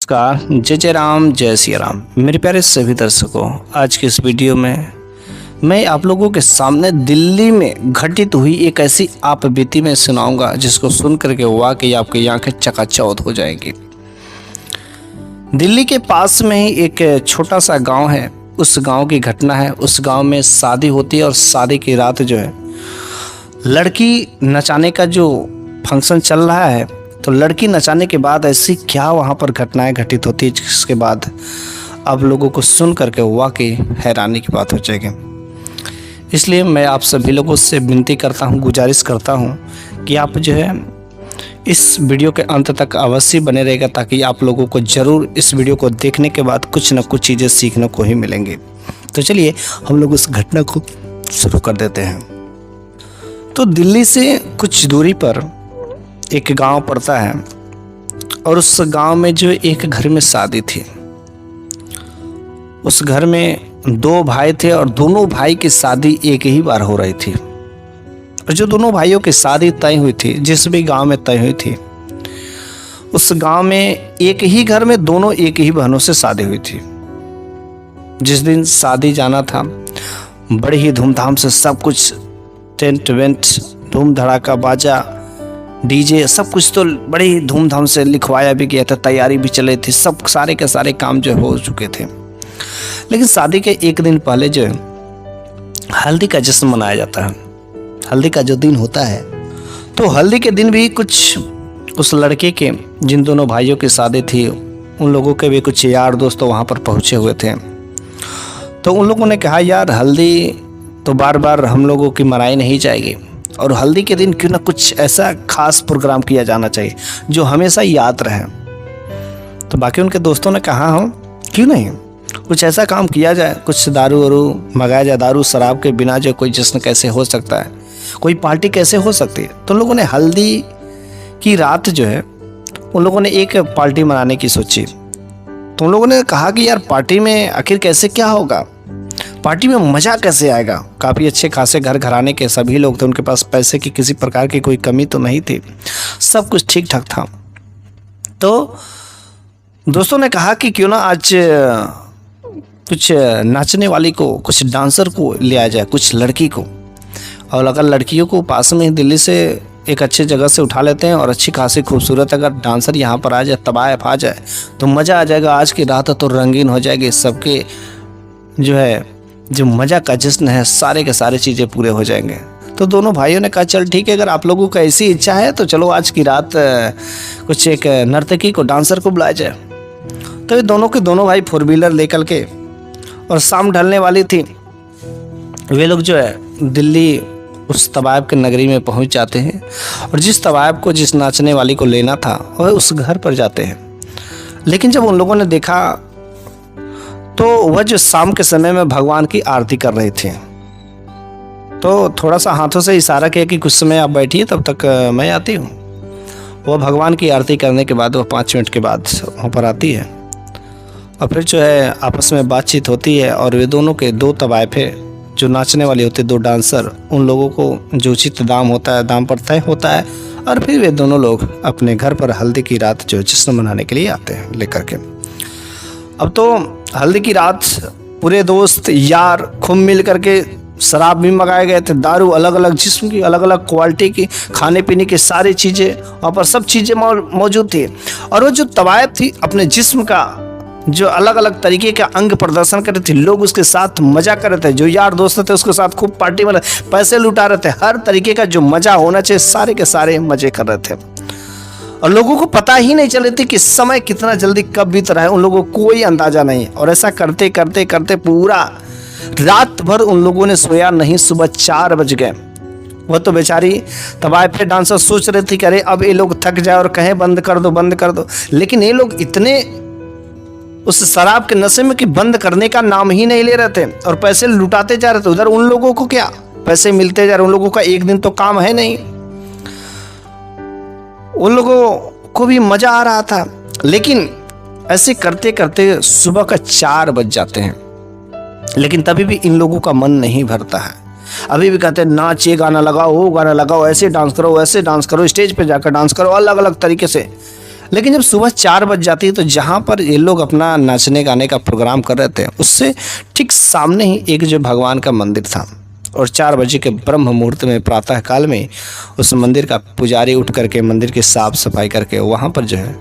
नमस्कार, जय जय राम, जय सिया राम। मेरे प्यारे सभी दर्शकों, आज की इस वीडियो में मैं आप लोगों के सामने दिल्ली में घटित हुई एक ऐसी आप बीती में सुनाऊंगा जिसको सुन करके वाकई आपकी आंखें चकाचौंध हो जाएंगी। दिल्ली के पास में ही एक छोटा सा गांव है। उस गांव की घटना है। उस गांव में शादी होती है और शादी की रात जो है लड़की नचाने का जो फंक्शन चल रहा है, तो लड़की नचाने के बाद ऐसी क्या वहाँ पर घटनाएं घटित होती है जिसके बाद आप लोगों को सुन करके वाकई हैरानी की बात हो जाएगी। इसलिए मैं आप सभी लोगों से विनती करता हूँ, गुजारिश करता हूँ कि आप जो है इस वीडियो के अंत तक अवश्य बने रहेगा, ताकि आप लोगों को ज़रूर इस वीडियो को देखने के बाद कुछ न कुछ चीज़ें सीखने को ही मिलेंगी। तो चलिए हम लोग उस घटना को शुरू कर देते हैं। तो दिल्ली से कुछ दूरी पर एक गांव पड़ता है और उस गांव में जो एक घर में शादी थी। उस घर में दो भाई थे और दोनों भाई की शादी एक ही बार हो रही थी। और जो दोनों भाइयों की शादी तय हुई थी, जिस भी गांव में तय हुई थी, उस गांव में एक ही घर में दोनों एक ही बहनों से शादी हुई थी। जिस दिन शादी जाना था, बड़े ही धूमधाम से सब कुछ, टेंट वेंट, धूम धड़ाका, बाजा, डीजे, सब कुछ तो बड़े ही धूमधाम से लिखवाया भी गया था, तैयारी भी चले थी, सब सारे के सारे काम जो हो चुके थे। लेकिन शादी के एक दिन पहले जो हल्दी का जश्न मनाया जाता है, हल्दी का जो दिन होता है, तो हल्दी के दिन भी कुछ उस लड़के के, जिन दोनों भाइयों की शादी थी, उन लोगों के भी कुछ यार दोस्त वहाँ पर पहुँचे हुए थे। तो उन लोगों ने कहा, यार हल्दी तो बार बार हम लोगों की मनाई नहीं जाएगी, और हल्दी के दिन क्यों ना कुछ ऐसा खास प्रोग्राम किया जाना चाहिए जो हमेशा याद रहे। तो बाकी उनके दोस्तों ने कहा, हो क्यों नहीं कुछ ऐसा काम किया जाए, कुछ दारू वारू मंगाया जाए। दारू शराब के बिना जो कोई जश्न कैसे हो सकता है, कोई पार्टी कैसे हो सकती है। तो उन लोगों ने हल्दी की रात जो है, उन लोगों ने एक पार्टी मनाने की सोची। तो उन लोगों ने कहा कि यार पार्टी में आखिर कैसे क्या होगा, पार्टी में मज़ा कैसे आएगा। काफ़ी अच्छे खासे घर घराने के सभी लोग थे, उनके पास पैसे की किसी प्रकार की कोई कमी तो नहीं थी, सब कुछ ठीक ठाक था। तो दोस्तों ने कहा कि क्यों ना आज कुछ नाचने वाली को, कुछ डांसर को ले आया जाए, कुछ लड़की को। और अगर लड़कियों को पास में दिल्ली से एक अच्छी जगह से उठा लेते हैं और अच्छी खासी खूबसूरत अगर डांसर यहाँ पर आ जाए, तबायफ आ जाए, तो मज़ा आ जाएगा। आज की रात तो रंगीन हो जाएगी, सबके जो है जो मज़ा का जश्न है, सारे के सारे चीज़ें पूरे हो जाएंगे। तो दोनों भाइयों ने कहा, चल ठीक है, अगर आप लोगों का ऐसी इच्छा है तो चलो आज की रात कुछ एक नर्तकी को, डांसर को बुलाया जाए। तो ये दोनों के दोनों भाई फोर व्हीलर लेकर के, और शाम ढलने वाली थी, वे लोग जो है दिल्ली उस तवायब के नगरी में पहुंच जाते हैं। और जिस तवायब को, जिस नाचने वाली को लेना था, वह उस घर पर जाते हैं। लेकिन जब उन लोगों ने देखा तो वह जो शाम के समय में भगवान की आरती कर रहे थे, तो थोड़ा सा हाथों से इशारा किया कि कुछ समय आप बैठिए, तब तक मैं आती हूँ। वह भगवान की आरती करने के बाद, वह 5 मिनट के बाद वहाँ पर आती है, और फिर जो है आपस में बातचीत होती है। और वे दोनों के दो तवायफे जो नाचने वाले होते, दो डांसर, उन लोगों को जो उचित दाम होता है, दाम पर तय होता है, और फिर वे दोनों लोग अपने घर पर हल्दी की रात जो जश्न मनाने के लिए आते हैं लेकर के। अब तो हल्दी की रात पूरे दोस्त यार खूब मिल करके, शराब भी मंगाए गए थे, दारू अलग अलग जिस्म की, अलग अलग क्वालिटी की, खाने पीने की सारी चीज़ें वहाँ पर सब चीज़ें मौजूद थी। और वो जो तवायफ थी, अपने जिस्म का जो अलग अलग तरीके का अंग प्रदर्शन कर रहे थे, लोग उसके साथ मज़ा कर रहे थे। जो यार दोस्त थे उसके साथ खूब पार्टी में पैसे लुटा रहे थे, हर तरीके का जो मज़ा होना चाहिए सारे के सारे मज़े कर रहे थे। और लोगों को पता ही नहीं चल रही थी कि समय कितना जल्दी कब बीत रहा है, उन लोगों को कोई अंदाजा नहीं। और ऐसा करते करते करते पूरा रात भर उन लोगों ने सोया नहीं। सुबह 4 बज गए। वह तो बेचारी तवायफे डांसर सोच रहे थे कि अरे अब ये लोग थक जाए और कहें बंद कर दो, बंद कर दो। लेकिन ये लोग इतने उस शराब के नशे में कि बंद करने का नाम ही नहीं ले रहे थे, और पैसे लुटाते जा रहे थे। उधर उन लोगों को क्या पैसे मिलते जा रहे, उन लोगों का एक दिन तो काम है नहीं, उन लोगों को भी मज़ा आ रहा था। लेकिन ऐसे करते करते सुबह का 4 बज जाते हैं, लेकिन तभी भी इन लोगों का मन नहीं भरता है। अभी भी कहते हैं नाच, ये गाना लगाओ, वो गाना लगाओ, ऐसे डांस करो, वैसे डांस करो, स्टेज पे जाकर डांस करो, अलग अलग तरीके से लेकिन जब सुबह 4 बज जाती है तो जहाँ पर ये लोग अपना नाचने गाने का प्रोग्राम कर रहे थे उससे ठीक सामने ही एक जो भगवान का मंदिर था, और 4 बजे के ब्रह्म मुहूर्त में प्रातः काल में उस मंदिर का पुजारी उठ करके मंदिर की साफ सफाई करके वहाँ पर जो है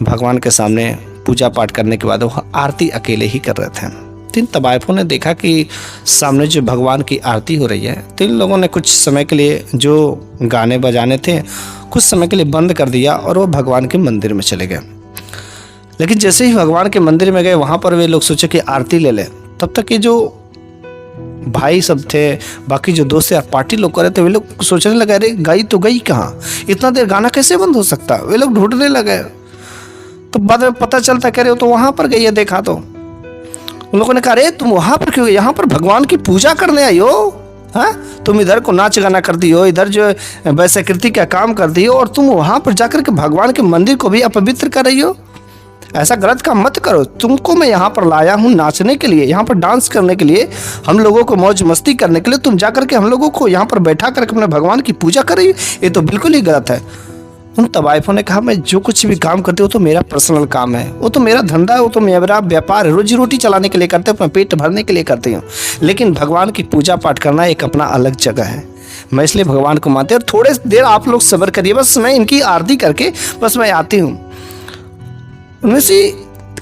भगवान के सामने पूजा पाठ करने के बाद वह आरती अकेले ही कर रहे थे। तो इन तवाइफों ने देखा कि सामने जो भगवान की आरती हो रही है, तो इन लोगों ने कुछ समय के लिए जो गाने बजाने थे कुछ समय के लिए बंद कर दिया और वो भगवान के मंदिर में चले गए। लेकिन जैसे ही भगवान के मंदिर में गए वहाँ पर वे लोग सोचे कि आरती ले लें, तब तक ये जो भाई सब थे, बाकी जो दोस्त यार पार्टी लोग कर रहे थे, वे लोग सोचने लगे अरे गई तो गई कहाँ, इतना देर गाना कैसे बंद हो सकता। वे लोग ढूंढने लगे, तो बाद में पता चलता कह रहे हो तो वहाँ पर गई है, देखा तो उन लोगों ने कहा अरे तुम वहाँ पर क्यों, यहाँ पर भगवान की पूजा करने आई हो, हाँ तुम इधर को नाच गाना करती हो, इधर जो वैसे कृति का काम करती हो, और तुम वहाँ पर जाकर के भगवान के मंदिर को भी अपवित्र कर रही हो। ऐसा गलत काम मत करो, तुमको मैं यहाँ पर लाया हूँ नाचने के लिए, यहाँ पर डांस करने के लिए, हम लोगों को मौज मस्ती करने के लिए, तुम जाकर के हम लोगों को यहाँ पर बैठा करके अपने भगवान की पूजा कर रही हो, ये तो बिल्कुल ही गलत है। उन तवाइफों ने कहा मैं जो कुछ भी काम करती हूँ तो मेरा पर्सनल काम है, वो तो मेरा धंधा है, वो तो मेरा व्यापार है, रोजी रोटी चलाने के लिए करते हैं, अपना पेट भरने के लिए करती हूँ, लेकिन भगवान की पूजा पाठ करना एक अपना अलग जगह है। मैं इसलिए भगवान को मानते हैं, और थोड़े देर आप लोग सब्र करिए, बस मैं इनकी आरती करके बस मैं आती हूँ। उनमें से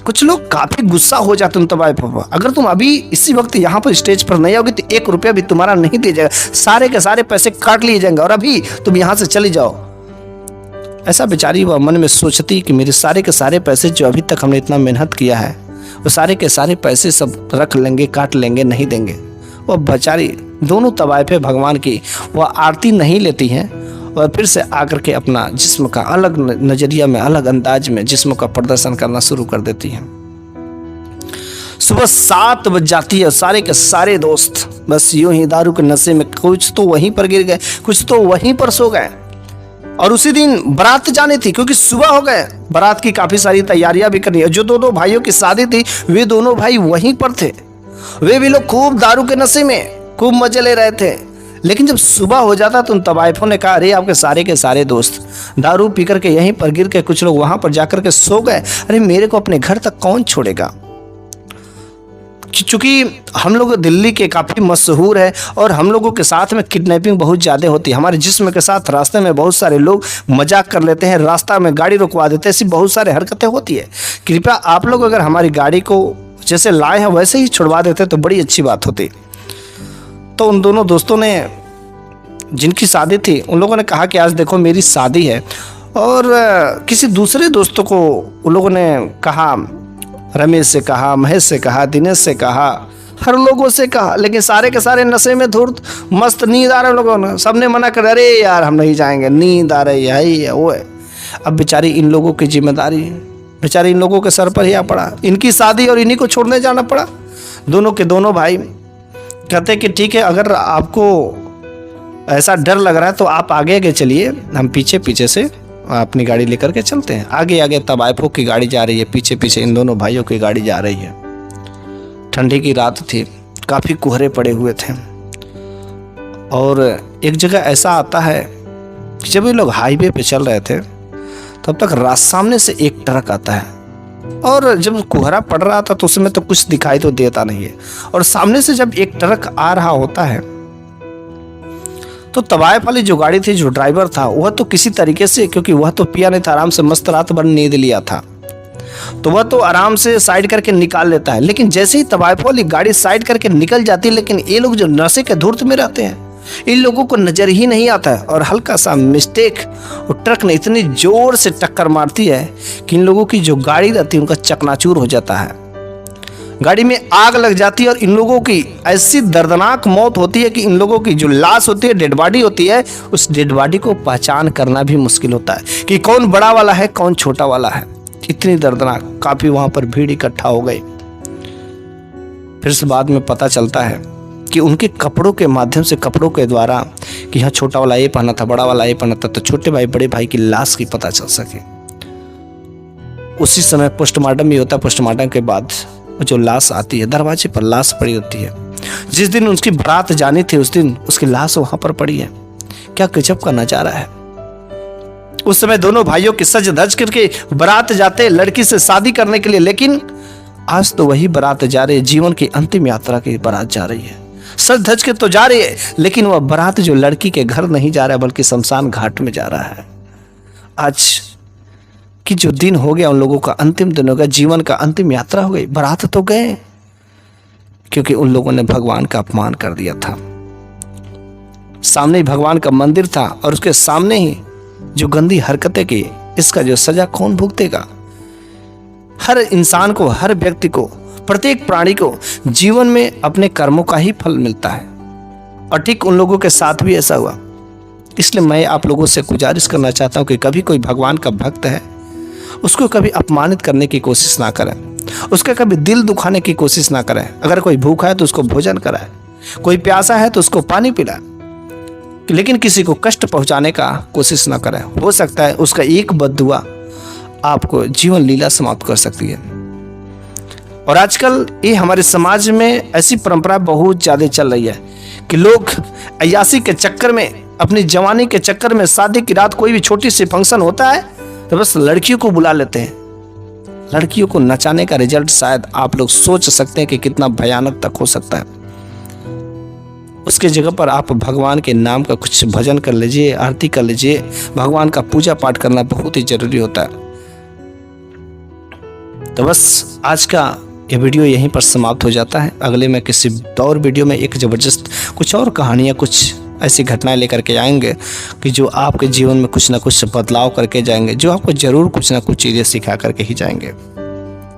कुछ लोग काफी गुस्सा हो जाते हैं तवाइफों पर, अगर तुम अभी इसी वक्त यहाँ पर स्टेज पर नहीं आओगे तो 1 रुपया भी तुम्हारा नहीं दिया जाएगा, सारे के सारे पैसे काट लिए जाएंगे और अभी तुम यहाँ से चली जाओ। ऐसा बेचारी वह मन में सोचती कि मेरे सारे के सारे पैसे जो अभी तक हमने इतना मेहनत किया है वो सारे के सारे पैसे सब रख लेंगे, काट लेंगे, नहीं देंगे। वह बेचारी दोनों तवाइफें भगवान की वह आरती नहीं लेती हैं और फिर से आकर के अपना जिस्म का अलग नजरिया में, अलग अंदाज में जिस्म का प्रदर्शन करना शुरू कर देती हैं। सुबह 7 बज जाती है, सारे के सारे दोस्त बस यूं ही दारू के नशे में कुछ तो वहीं पर गिर गए, कुछ तो वहीं पर सो गए। और उसी दिन बारात जानी थी, क्योंकि सुबह हो गए, बारात की काफी सारी तैयारियां भी करनी है। जो दोनों भाइयों की शादी थी वे दोनों भाई वहीं पर थे, वे भी लोग खूब दारू के नशे में खूब मजे ले रहे थे। लेकिन जब सुबह हो जाता तो उन तवाइफों ने कहा अरे आपके सारे दोस्त दारू पी करके यहीं पर गिर के कुछ लोग वहां पर जाकर के सो गए, अरे मेरे को अपने घर तक कौन छोड़ेगा। चूंकि हम लोग दिल्ली के काफ़ी मशहूर है और हम लोगों के साथ में किडनैपिंग बहुत ज़्यादा होती है, हमारे जिस्म के साथ रास्ते में बहुत सारे लोग मजाक कर लेते हैं, रास्ता में गाड़ी रुकवा देते हैं, ऐसी बहुत सारे हरकतें होती है। कृपया आप लोग अगर हमारी गाड़ी को जैसे लाए हैं वैसे ही छुड़वा देते तो बड़ी अच्छी बात होती। तो उन दोनों दोस्तों ने जिनकी शादी थी उन लोगों ने कहा कि आज देखो मेरी शादी है, और किसी दूसरे दोस्तों को उन लोगों ने कहा, रमेश से कहा, महेश से कहा, दिनेश से कहा, हर लोगों से कहा, लेकिन सारे के सारे नशे में धुर्त मस्त नींद आ रहे लोगों ने, सबने मना कर अरे यार हम नहीं जाएंगे, नींद आ रही है वो है। अब बेचारी इन लोगों की जिम्मेदारी बेचारी इन लोगों के सर पर ही आ पड़ा, इनकी शादी और इन्हीं को छोड़ने जाना पड़ा। दोनों के दोनों भाई कहते कि ठीक है अगर आपको ऐसा डर लग रहा है तो आप आगे आगे चलिए, हम पीछे पीछे से अपनी गाड़ी लेकर के चलते हैं। आगे आगे तवाइफों की गाड़ी जा रही है, पीछे पीछे इन दोनों भाइयों की गाड़ी जा रही है। ठंडी की रात थी, काफ़ी कोहरे पड़े हुए थे, और एक जगह ऐसा आता है कि जब ये लोग हाईवे पे चल रहे थे तब तक सामने से एक ट्रक आता है, और जब कोहरा पड़ रहा था तो उसमें तो कुछ दिखाई तो देता नहीं है, और सामने से जब एक ट्रक आ रहा होता है तो तवाइफ वाली जो गाड़ी थी, जो ड्राइवर था वह तो किसी तरीके से, क्योंकि वह तो पिया नहीं था, आराम से मस्त रात भर नींद लिया था, तो वह तो आराम से साइड करके निकाल लेता है। लेकिन जैसे ही तवाइफ वाली गाड़ी साइड करके निकल जाती है, लेकिन ये लोग जो नशे के धुर्त में रहते हैं इन लोगों को नजर ही नहीं आता है, और हल्का सा मिस्टेक वो ट्रक ने इतनी जोर से टक्कर मारती है कि इन लोगों की जो गाड़ी रहती है उनका चकनाचूर हो जाता है, गाड़ी में आग लग जाती है, और इन लोगों की ऐसी दर्दनाक मौत होती है कि इन लोगों की जो लाश होती है, डेड बॉडी होती है, उस डेड बॉडी को पहचान करना भी मुश्किल होता है कि कौन बड़ा वाला है कौन छोटा वाला है। इतनी दर्दनाक, काफी वहां पर भीड़ इकट्ठा हो गई। फिर से बाद में पता चलता है कि उनके कपड़ों के माध्यम से, कपड़ों के द्वारा कि यहाँ छोटा वाला ये पहना था, बड़ा वाला ये पहना था, तो छोटे भाई बड़े भाई की लाश की पता चल सके। उसी समय पोस्टमार्टम भी होता है। पोस्टमार्टम के बाद जो लाश आती है, दरवाजे पर लाश पड़ी होती है। जिस दिन उसकी बारात जानी थी उस दिन उसकी लाश वहां पर पड़ी है। क्या गजब का नजारा है। उस समय दोनों भाइयों के सज धज करके बारात जाते लड़की से शादी करने के लिए, लेकिन आज तो वही बारात जा रही है, जीवन की अंतिम यात्रा की बारात जा रही है। सज धज के तो जा रही है, लेकिन वह बारात जो लड़की के घर नहीं जा रहा है बल्कि शमशान घाट में जा रहा है। आज कि जो दिन हो गया उन लोगों का अंतिम दिन हो गया, जीवन का अंतिम यात्रा हो गई। बारात तो गए, क्योंकि उन लोगों ने भगवान का अपमान कर दिया था। सामने ही भगवान का मंदिर था और उसके सामने ही जो गंदी हरकतें की, इसका जो सजा कौन भुगतेगा? हर इंसान को, हर व्यक्ति को, प्रत्येक प्राणी को जीवन में अपने कर्मों का ही फल मिलता है, और ठीक उन लोगों के साथ भी ऐसा हुआ। इसलिए मैं आप लोगों से गुजारिश करना चाहता हूं कि कभी कोई भगवान का भक्त है, उसको कभी अपमानित करने की कोशिश ना करें, उसका कभी दिल दुखाने की कोशिश ना करें। अगर कोई भूखा है तो उसको भोजन कराए, कोई प्यासा है तो उसको पानी पिलाए, लेकिन किसी को कष्ट पहुंचाने का कोशिश ना करें। हो सकता है उसका एक बद्दुआ आपको जीवन लीला समाप्त कर सकती है। और आजकल ये हमारे समाज में ऐसी परंपरा बहुत ज़्यादा चल रही है कि लोग अय्यासी के चक्कर में, अपनी जवानी के चक्कर में, शादी की रात कोई भी छोटी सी फंक्शन होता है तो बस लड़कियों को बुला लेते हैं। लड़कियों को नचाने का रिजल्ट शायद आप लोग सोच सकते हैं कि कितना भयानक तक हो सकता है। उसके जगह पर आप भगवान के नाम का कुछ भजन कर लीजिए, आरती कर लीजिए। भगवान का पूजा पाठ करना बहुत ही जरूरी होता है। तो बस आज का ये वीडियो यहीं पर समाप्त हो जाता है। अगले में किसी और वीडियो में एक ज़बरदस्त कुछ और कहानियाँ, कुछ ऐसी घटनाएं लेकर के आएंगे कि जो आपके जीवन में कुछ ना कुछ बदलाव करके जाएंगे, जो आपको ज़रूर कुछ ना कुछ चीज़ें सिखा करके ही जाएंगे।